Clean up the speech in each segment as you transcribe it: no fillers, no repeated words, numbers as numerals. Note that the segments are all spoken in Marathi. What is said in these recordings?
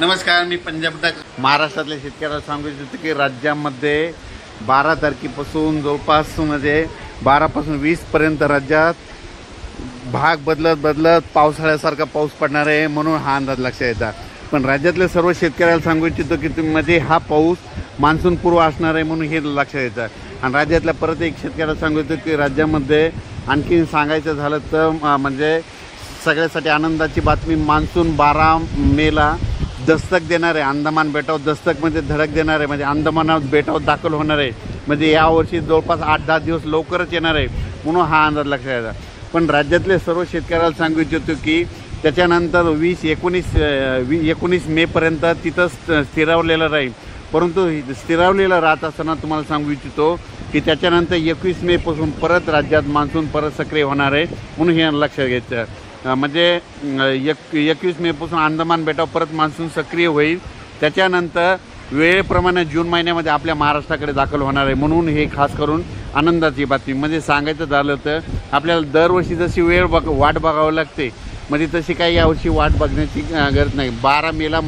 नमस्कार, मी पंजाब तक महाराष्ट्रातल्या शेतकऱ्याला सांगू इच्छितो की राज्यामध्ये 12 तारखेपासून जवळपास 12 पासून 20 पर्यंत राज्यात भाग बदलत पावसाळ्यासारखा पाऊस पडणार आहे म्हणून हा अंदाज लक्षात येतात। पण राज्यातल्या सर्व शेतकऱ्याला सांगू इच्छितो की हा पाऊस मान्सून पूर्व असणार आहे म्हणून हे लक्षात येतं। आणि राज्यातल्या परत एक शेतकऱ्याला सांगू इच्छितो की राज्यामध्ये आणखीन सांगायचं झालं तर सगळ्यासाठी आनंदाची बातमी, मान्सून 12 मेला दस्तक देणार आहे। अंदमान बेटावर दस्तक धडक देणार आहे, अंदमान बेटावर दाखल होणार आहे। यावर्षी जवळपास 8-10 दिवस लवकरच येणार आहे म्हणून हा अंदाज लक्षात येतो। पण राज्यातले सर्व शेतकऱ्याला सांगू इच्छितो की त्याच्यानंतर 20-19 मेपर्यंत तिथं स्थिरावलेलं राहील। परंतु स्थिरावलेलं राहत असताना तुम्हाला सांगू इच्छितो की त्याच्यानंतर 21 मेपासून परत राज्यात मान्सून परत सक्रिय होणार आहे म्हणून हे लक्षात घ्यायचं। 21 मेपासून अंदमान बेटावर परत मान्सून सक्रिय होईल। त्याच्यानंतर वेळेप्रमाणे जून महिन्यामध्ये आपल्या महाराष्ट्राकडे दाखल होणार आहे म्हणून हे खास करून आनंदाची बातमी। सांगायचं झालं तर आपल्याला दरवर्षी जशी वाट बघावं लागते तशी काही यावर्षी वाट बघण्याची गरज नाही। 12 मेला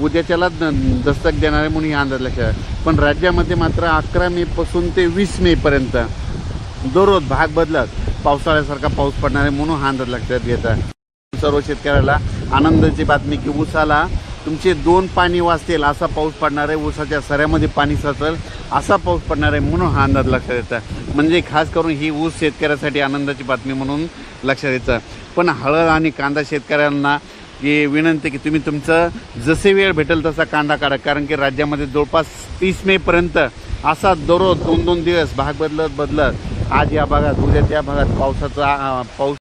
उद्याच्याला दस्तक देणार आहे म्हणून हे अंदाज लक्षात। पण राज्यामध्ये मात्र 11 मेपासून ते 20 मेपर्यंत दररोज भाग बदलत पावसाळ्यासारखा पाऊस पडणार आहे म्हणून हा अंदाज लक्षात घेतात। सर्व शेतकऱ्याला आनंदाची बातमी की ऊसाला तुमचे 2 पाणी वाचतील असा पाऊस पडणार आहे, ऊसाच्या सऱ्यामध्ये पाणी साचेल असा पाऊस पडणार आहे म्हणून हा अंदाज लक्षात येतात। खास करून ही ऊस शेतकऱ्यासाठी आनंदाची बातमी म्हणून लक्षात येतं। पण हळद आणि कांदा शेतकऱ्यांना की विनंती की तुम्ही तुमचं जसे वेळ भेटेल तसा कांदा काढा, कारण की राज्यामध्ये जवळपास 30 मेपर्यंत असा दररोज 2-2 दिवस भाग बदलत आज या भागात उद्या त्या भागात पाऊस